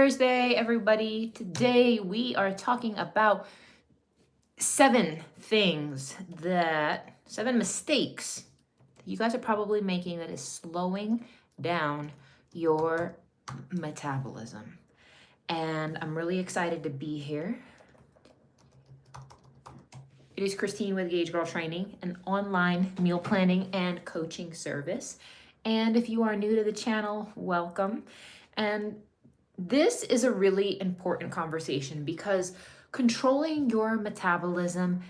Thursday, everybody. Today we are talking about 7 mistakes that you guys are probably making that is slowing down your metabolism. And I'm really excited to be here. It is Christine with Gauge Girl Training, an online meal planning and coaching service. And if you are new to the channel, welcome. And this is a really important conversation because controlling your metabolism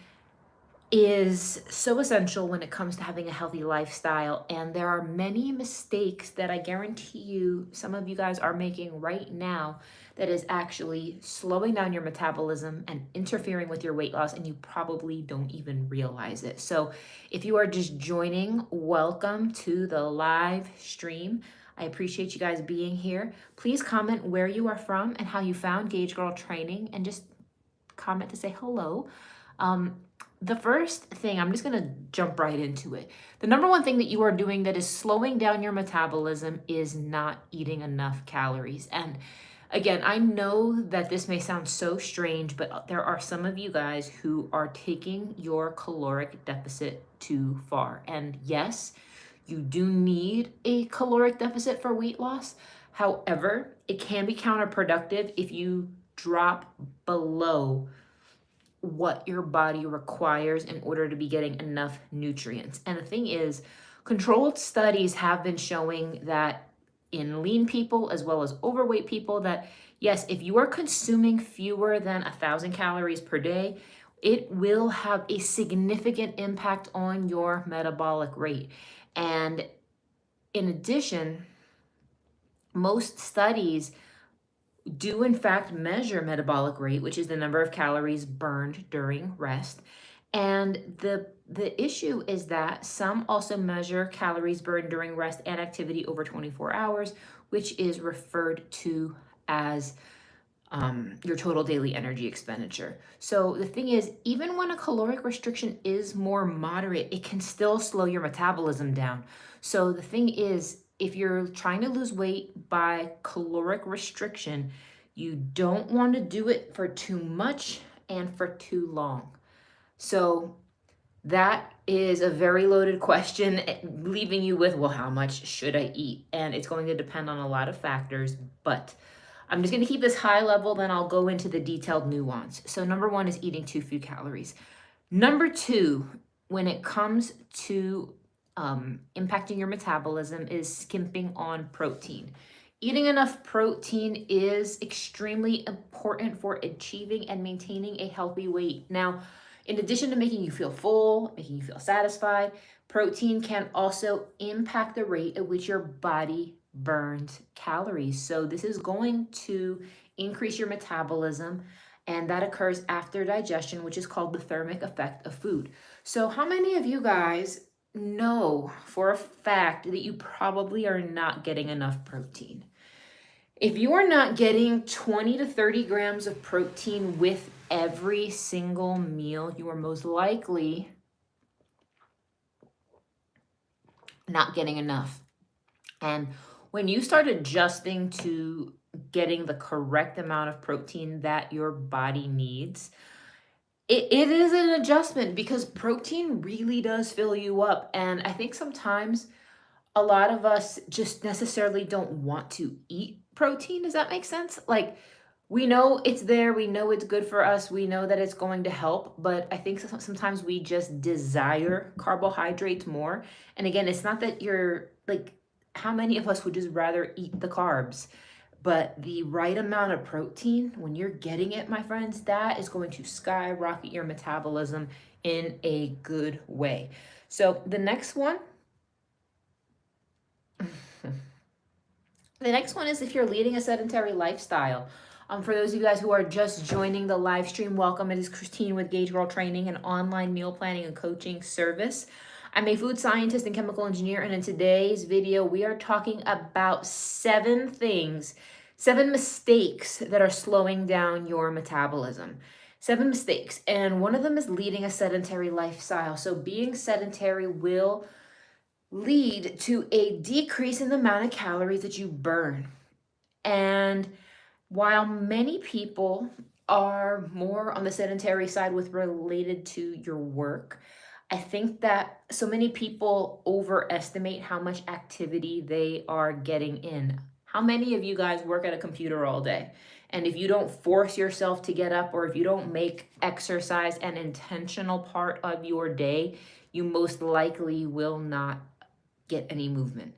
is so essential when it comes to having a healthy lifestyle. And there are many mistakes that I guarantee you some of you guys are making right now that is actually slowing down your metabolism and interfering with your weight loss, and you probably don't even realize it. So if you are just joining, welcome to the live stream. I appreciate you guys being here. Please comment where you are from and how you found Gauge Girl Training, and just comment to say hello. The first thing, I'm just gonna jump right into it. The number one thing that you are doing that is slowing down your metabolism is not eating enough calories. And again, I know that this may sound so strange, but there are some of you guys who are taking your caloric deficit too far. And yes, you do need a caloric deficit for weight loss. However, it can be counterproductive if you drop below what your body requires in order to be getting enough nutrients. And the thing is, controlled studies have been showing that in lean people as well as overweight people, that yes, if you are consuming fewer than 1,000 calories per day, it will have a significant impact on your metabolic rate. And in addition, most studies do in fact measure metabolic rate, which is the number of calories burned during rest. And the issue is that some also measure calories burned during rest and activity over 24 hours, which is referred to as your total daily energy expenditure. So the thing is, even when a caloric restriction is more moderate, it can still slow your metabolism down. So the thing is, if you're trying to lose weight by caloric restriction, you don't want to do it for too much and for too long. So that is a very loaded question, leaving you with, well, how much should I eat? And it's going to depend on a lot of factors, but I'm just going to keep this high level, then I'll go into the detailed nuance. So number 1 is eating too few calories. Number 2, when it comes to impacting your metabolism, is skimping on protein. Eating enough protein is extremely important for achieving and maintaining a healthy weight. Now, in addition to making you feel full, making you feel satisfied, protein can also impact the rate at which your body burns calories. So this is going to increase your metabolism, and that occurs after digestion, which is called the thermic effect of food. So how many of you guys know for a fact that you probably are not getting enough protein? If you are not getting 20 to 30 grams of protein with every single meal, you are most likely not getting enough. And when you start adjusting to getting the correct amount of protein that your body needs, it is an adjustment, because protein really does fill you up. And I think sometimes a lot of us just necessarily don't want to eat protein. Does that make sense? Like, we know it's there, we know it's good for us, we know that it's going to help, but I think sometimes we just desire carbohydrates more. And again, it's not that you're like, how many of us would just rather eat the carbs? But the right amount of protein, when you're getting it, my friends, that is going to skyrocket your metabolism in a good way. So the next one, is if you're leading a sedentary lifestyle. For those of you guys who are just joining the live stream, welcome. It is Christine with Gauge Girl Training, an online meal planning and coaching service. I'm a food scientist and chemical engineer, and in today's video, we are talking about 7 mistakes that are slowing down your metabolism. 7 mistakes, and one of them is leading a sedentary lifestyle. So being sedentary will lead to a decrease in the amount of calories that you burn. And While many people are more on the sedentary side with related to your work, I think that so many people overestimate how much activity they are getting in. How many of you guys work at a computer all day? And if you don't force yourself to get up, or if you don't make exercise an intentional part of your day, you most likely will not get any movement.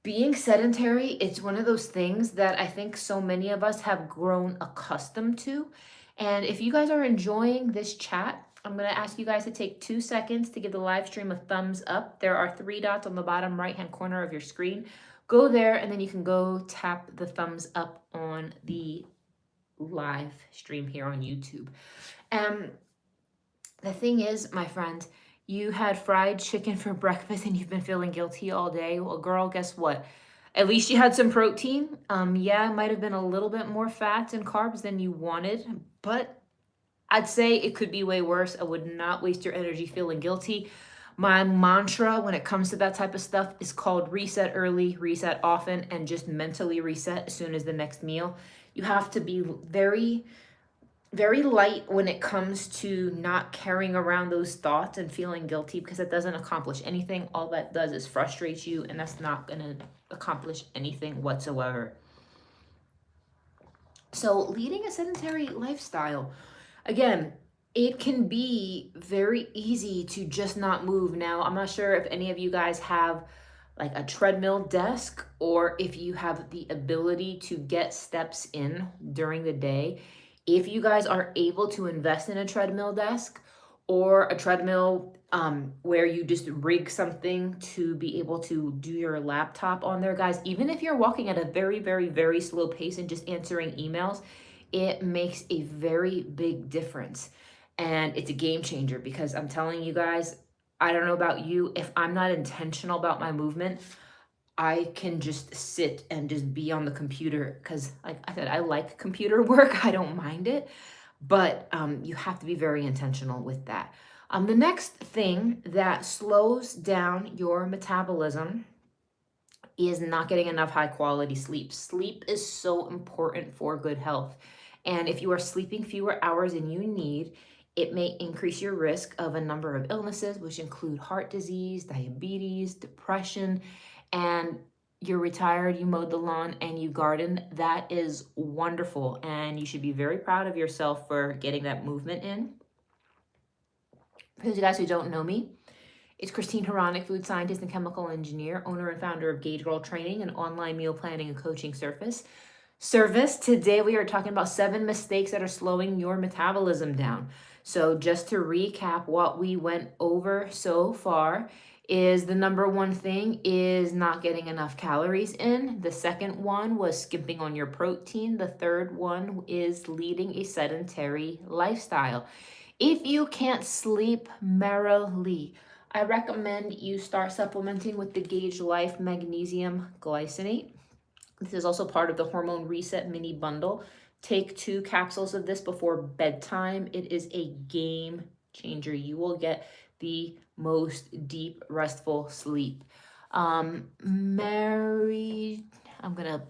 Being sedentary, it's one of those things that I think so many of us have grown accustomed to. And if you guys are enjoying this chat, I'm going to ask you guys to take 2 seconds to give the live stream a thumbs up. There are 3 dots on the bottom right hand corner of your screen. Go there, and then you can go tap the thumbs up on the live stream here on YouTube. The thing is, my friend, you had fried chicken for breakfast and you've been feeling guilty all day. Well, girl, guess what? At least you had some protein. Yeah, it might have been a little bit more fats and carbs than you wanted, but I'd say it could be way worse. I would not waste your energy feeling guilty. My mantra when it comes to that type of stuff is called reset early, reset often, and just mentally reset as soon as the next meal. You have to be very light when it comes to not carrying around those thoughts and feeling guilty, because it doesn't accomplish anything. All that does is frustrate you, and that's not going to accomplish anything whatsoever. So leading a sedentary lifestyle, again, it can be very easy to just not move. Now, I'm not sure if any of you guys have like a treadmill desk, or if you have the ability to get steps in during the day. If you guys are able to invest in a treadmill desk, or a treadmill where you just rig something to be able to do your laptop on there, guys, even if you're walking at a very slow pace and just answering emails, it makes a very big difference. And it's a game changer, because I'm telling you guys, I don't know about you, if I'm not intentional about my movement, I can just sit and just be on the computer, because like I said, I like computer work. I don't mind it, but you have to be very intentional with that. The next thing that slows down your metabolism is not getting enough high quality sleep. Sleep is so important for good health. And if you are sleeping fewer hours than you need, it may increase your risk of a number of illnesses, which include heart disease, diabetes, depression. And you're retired, you mowed the lawn, and you garden. That is wonderful. And you should be very proud of yourself for getting that movement in. For those of you guys who don't know me, it's Christine Hronik, food scientist and chemical engineer, owner and founder of Gauge Girl Training, an online meal planning and coaching service. Today we are talking about 7 mistakes that are slowing your metabolism down. So just to recap what we went over so far is the number 1 thing is not getting enough calories in. The second one was skimping on your protein. The third one is leading a sedentary lifestyle. If you can't sleep merrily, I recommend you start supplementing with the Gauge Life Magnesium Glycinate. This is also part of the Hormone Reset Mini Bundle. Take 2 capsules of this before bedtime. It is a game changer. You will get the most deep, restful sleep. Mary, I'm going to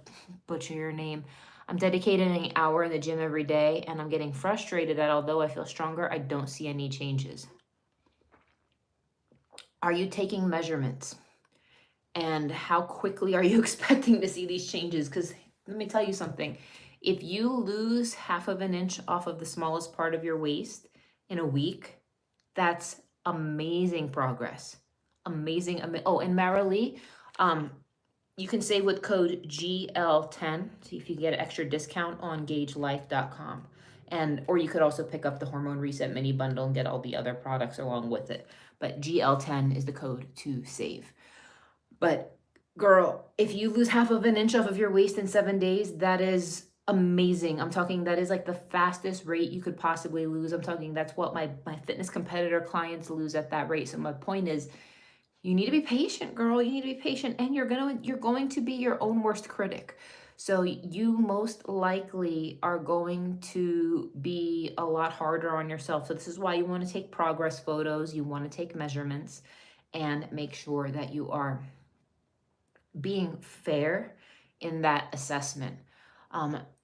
butcher your name. I'm dedicating an hour in the gym every day, and I'm getting frustrated that although I feel stronger, I don't see any changes. Are you taking measurements? And how quickly are you expecting to see these changes? Because let me tell you something. If you lose half of an inch off of the smallest part of your waist in a week, that's amazing progress. Amazing. Oh, and Marilee, you can save with code GL10. See if you get an extra discount on gaugelife.com. Or you could also pick up the Hormone Reset Mini Bundle and get all the other products along with it. But GL10 is the code to save. But girl, if you lose half of an inch off of your waist in 7 days, that is amazing. I'm talking that is like the fastest rate you could possibly lose. I'm talking that's what my fitness competitor clients lose at that rate. So my point is, you need to be patient, girl. You need to be patient, and you're going to be your own worst critic. So you most likely are going to be a lot harder on yourself. So this is why you want to take progress photos, you want to take measurements, and make sure that you are being fair in that assessment.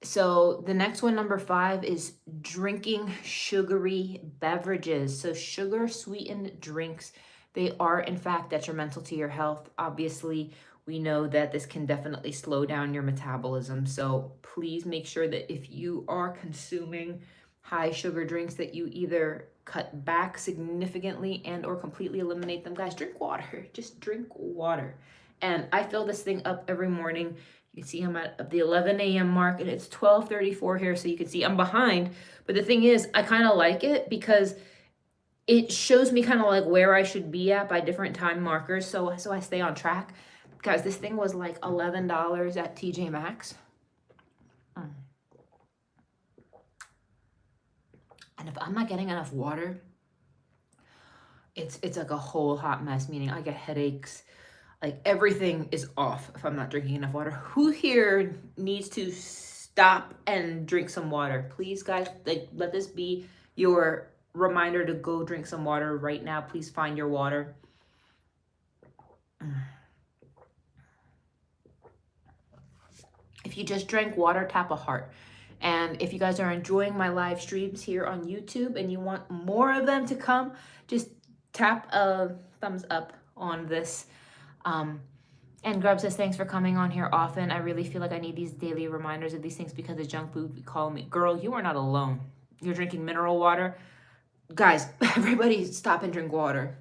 So the next one, number 5, is drinking sugary beverages. So sugar sweetened drinks, they are in fact detrimental to your health. Obviously, we know that this can definitely slow down your metabolism. So please make sure that if you are consuming high sugar drinks, that you either cut back significantly and or completely eliminate them. Guys, drink water. Just drink water. And I fill this thing up every morning. You can see I'm at the 11 a.m. mark, and it's 12:34 here, so you can see I'm behind. But the thing is, I kind of like it because it shows me kind of like where I should be at by different time markers, so I stay on track. Guys, this thing was like $11 at TJ Maxx. And if I'm not getting enough water, it's like a whole hot mess, meaning I get headaches. Like everything is off if I'm not drinking enough water. Who here needs to stop and drink some water? Please, guys, like let this be your reminder to go drink some water right now. Please find your water. If you just drank water, tap a heart. And if you guys are enjoying my live streams here on YouTube and you want more of them to come, just tap a thumbs up on this. And Grub says, thanks for coming on here often. I really feel like I need these daily reminders of these things because the junk food we call me. Girl, you are not alone. You're drinking mineral water. Guys, everybody stop and drink water.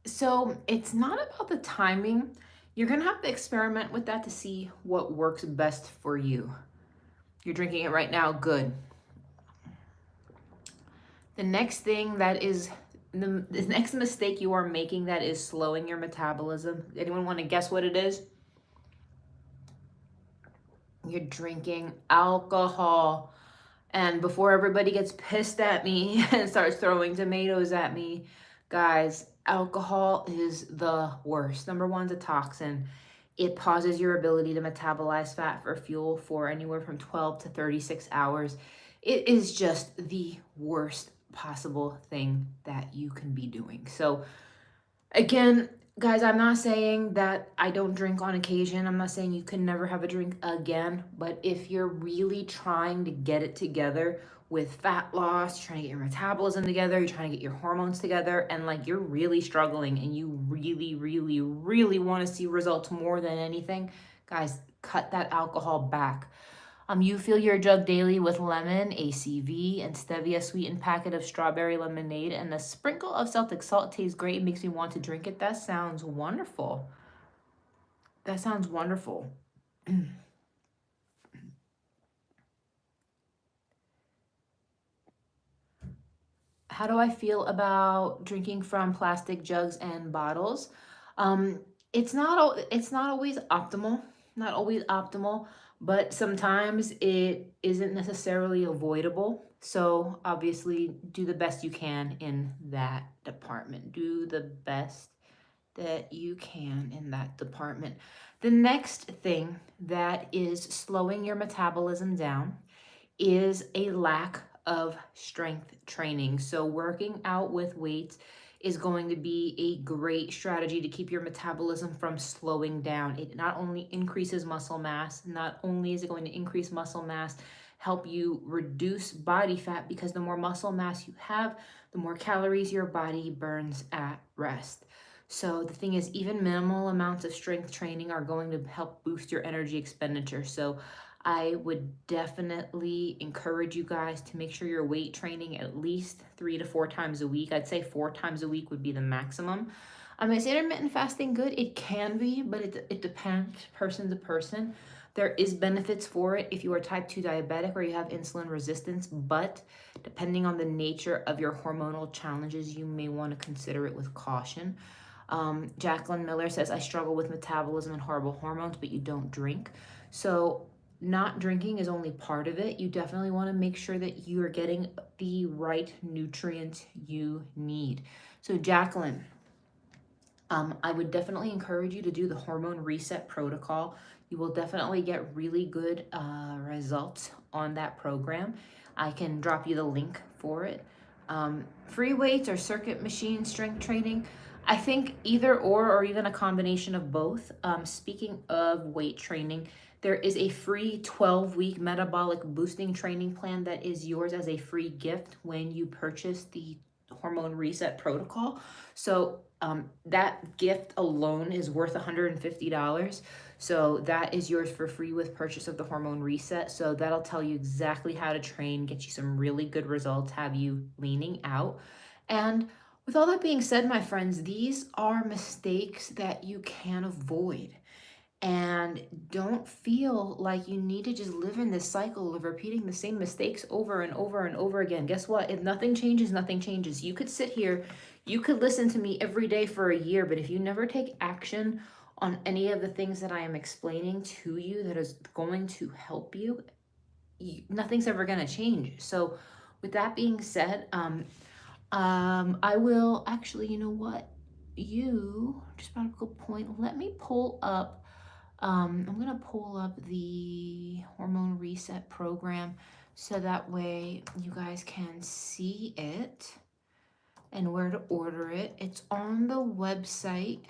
So it's not about the timing. You're going to have to experiment with that to see what works best for you. You're drinking it right now. Good. The next thing that is the next mistake you are making that is slowing your metabolism. Anyone want to guess what it is? You're drinking alcohol. And before everybody gets pissed at me and starts throwing tomatoes at me, guys, alcohol is the worst. Number 1's a toxin. It pauses your ability to metabolize fat for fuel for anywhere from 12 to 36 hours. It is just the worst possible thing that you can be doing. So again, guys, I'm not saying that I don't drink on occasion. I'm not saying you can never have a drink again. But if you're really trying to get it together with fat loss, trying to get your metabolism together, you're trying to get your hormones together, and like you're really struggling and you really, really, really want to see results more than anything, guys, cut that alcohol back. You fill your jug daily with lemon, ACV, and stevia sweetened packet of strawberry lemonade, and a sprinkle of Celtic salt. Tastes great. It makes me want to drink it. That sounds wonderful. That sounds wonderful. How do I feel about drinking from plastic jugs and bottles? It's not always optimal. Not always optimal. But sometimes it isn't necessarily avoidable. So obviously do the best you can in that department. Do the best that you can in that department. The next thing that is slowing your metabolism down is a lack of strength training. So working out with weights is going to be a great strategy to keep your metabolism from slowing down. It not only increases muscle mass, not only is it going to increase muscle mass, help you reduce body fat, because the more muscle mass you have, the more calories your body burns at rest. So the thing is, even minimal amounts of strength training are going to help boost your energy expenditure. So I would definitely encourage you guys to make sure you're weight training at least 3 to 4 times a week. I'd say 4 times a week would be the maximum. Is intermittent fasting good? It can be, but it depends person to person. There is benefits for it if you are type 2 diabetic or you have insulin resistance, but depending on the nature of your hormonal challenges, you may want to consider it with caution. Jacqueline Miller says, I struggle with metabolism and horrible hormones, but you don't drink. So not drinking is only part of it. You definitely want to make sure that you are getting the right nutrients you need. So Jacqueline, I would definitely encourage you to do the hormone reset protocol. You will definitely get really good results on that program. I can drop you the link for it. Free weights or circuit machine strength training. I think either or even a combination of both. Speaking of weight training, there is a free 12-week metabolic boosting training plan that is yours as a free gift when you purchase the hormone reset protocol. So that gift alone is worth $150. So that is yours for free with purchase of the hormone reset. So that'll tell you exactly how to train, get you some really good results, have you leaning out. And with all that being said, my friends, these are mistakes that you can avoid. And don't feel like you need to just live in this cycle of repeating the same mistakes over and over and over again. Guess what? If nothing changes, nothing changes. You could sit here, you could listen to me every day for a year, but if you never take action on any of the things that I am explaining to you that is going to help you, nothing's ever going to change. So with that being said, I will actually, you know what? You just brought up a good point. Let me pull up, I'm gonna pull up the hormone reset program so that way you guys can see it and where to order it. It's on the website,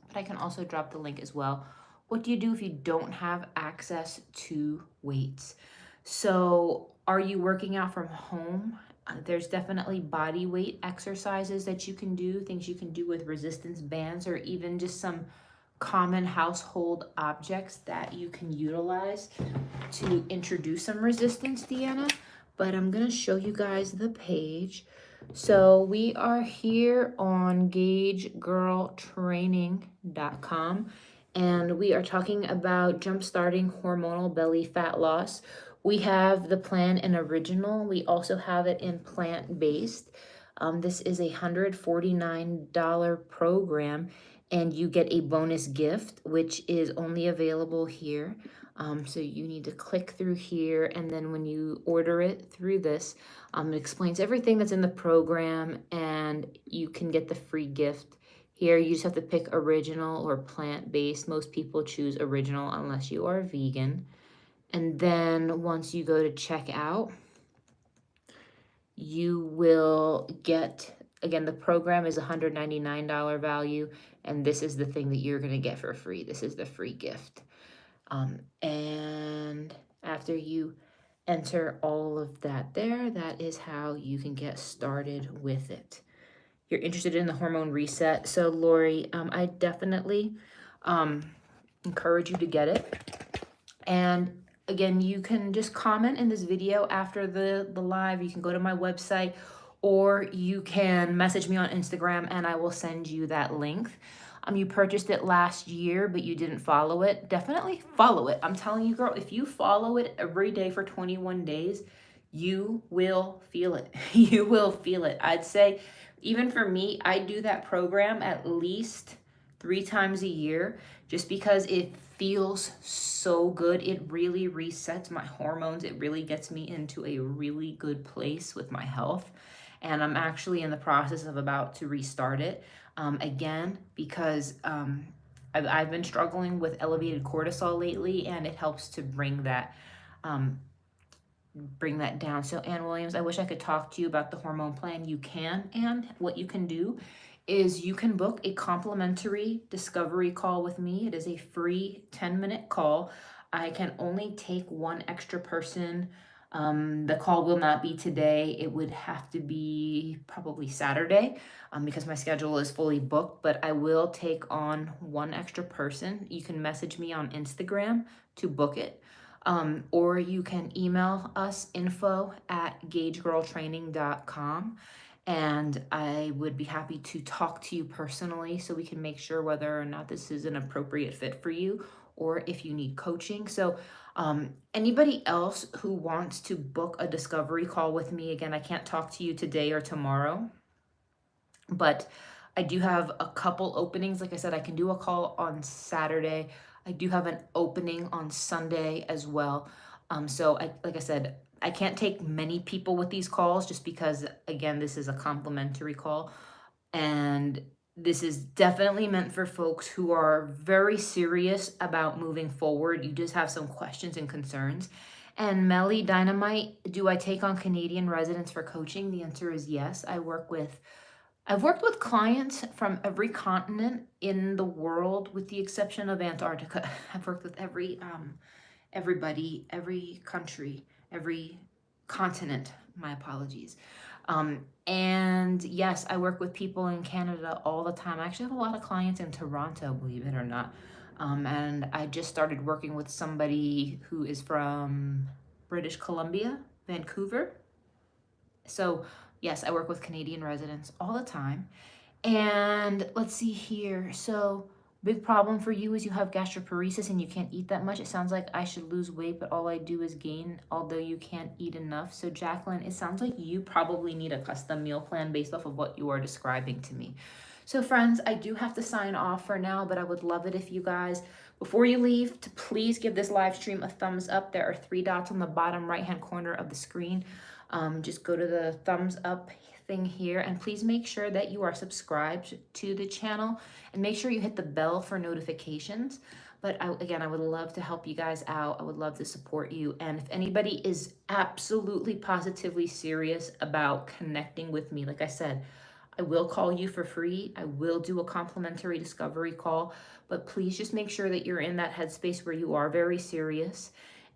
but I can also drop the link as well. What do you do if you don't have access to weights? So are you working out from home? There's definitely body weight exercises that you can do, things you can do with resistance bands, or even just some common household objects that you can utilize to introduce some resistance, Deanna. But I'm gonna show you guys the page. So we are here on GageGirlTraining.com, and we are talking about jumpstarting hormonal belly fat loss. We have the plan in original. We also have it in plant-based. This is a $149 program, and you get a bonus gift, which is only available here. So you need to click through here, and then when you order it through this, it explains everything that's in the program, and you can get the free gift. Here, you just have to pick original or plant-based. Most people choose original unless you are vegan. And then once you go to checkout, you will get, again, the program is $199 value, and this is the thing that you're going to get for free. This is the free gift. And after you enter all of that there, that is how you can get started with it. You're interested in the hormone reset. So Lori, I definitely encourage you to get it. And again, you can just comment in this video after the live. You can go to my website, or you can message me on Instagram and I will send you that link. You purchased it last year, but you didn't follow it. Definitely follow it. I'm telling you, girl, if you follow it every day for 21 days, you will feel it. You will feel it. I'd say, even for me, I do that program at least 3 times a year just because it feels so good. It really resets my hormones. It really gets me into a really good place with my health. And I'm actually in the process of about to restart it again because I've been struggling with elevated cortisol lately, and it helps to bring that down. So Ann Williams, I wish I could talk to you about the hormone plan. You can, and what you can do is you can book a complimentary discovery call with me. It is a free 10-minute call. I can only take one extra person. The call will not be today. It would have to be probably Saturday because my schedule is fully booked, but I will take on one extra person. You can message me on Instagram to book it. Or you can email us info@gagegirltraining.com, and I would be happy to talk to you personally so we can make sure whether or not this is an appropriate fit for you or if you need coaching. So anybody else who wants to book a discovery call with me, again, I can't talk to you today or tomorrow, but I do have a couple openings. Like I said, I can do a call on Saturday. I do have an opening on Sunday as well. So like I said, I can't take many people with these calls just because, again, this is a complimentary call. And this is definitely meant for folks who are very serious about moving forward. You just have some questions and concerns. And Melly Dynamite, do I take on Canadian residents for coaching? The answer is yes. I work with I've worked with clients from every continent in the world, with the exception of Antarctica. I've worked with everybody, every country, every continent. My apologies. And yes, I work with people in Canada all the time. I actually have a lot of clients in Toronto, believe it or not. And I just started working with somebody who is from British Columbia, Vancouver. So yes, I work with Canadian residents all the time. And let's see here. So big problem for you is you have gastroparesis and you can't eat that much. It sounds like I should lose weight, but all I do is gain, although you can't eat enough. So Jacqueline, it sounds like you probably need a custom meal plan based off of what you are describing to me. So friends, I do have to sign off for now, but I would love it if you guys, before you leave, to please give this live stream a thumbs up. There are 3 dots on the bottom right-hand corner of the screen. Just go to the thumbs up thing here, and please make sure that you are subscribed to the channel, and make sure you hit the bell for notifications. But again, I would love to help you guys out. I would love to support you. And if anybody is absolutely positively serious about connecting with me, like I said, I will call you for free. I will do a complimentary discovery call, but please just make sure that you're in that headspace where you are very serious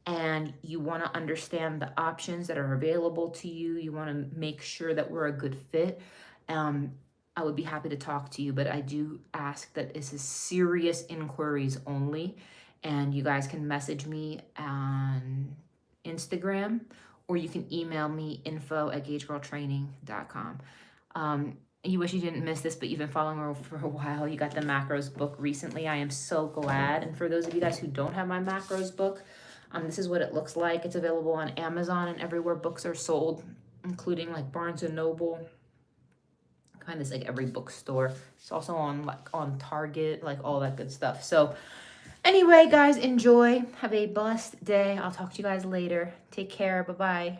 and you want to understand the options that are available to you. You want to make sure that we're a good fit. I would be happy to talk to you, but I do ask that this is serious inquiries only, and you guys can message me on Instagram, or you can email me info@gagegirltraining.com. You wish you didn't miss this, but you've been following her for a while. You got the macros book recently. I am so glad. And for those of you guys who don't have my macros book, this is what it looks like. It's available on Amazon and everywhere books are sold, including like Barnes and Noble, kind of like every bookstore. It's also on Target, like all that good stuff. So anyway, guys, enjoy. Have a blessed day. I'll talk to you guys later. Take care. Bye-bye.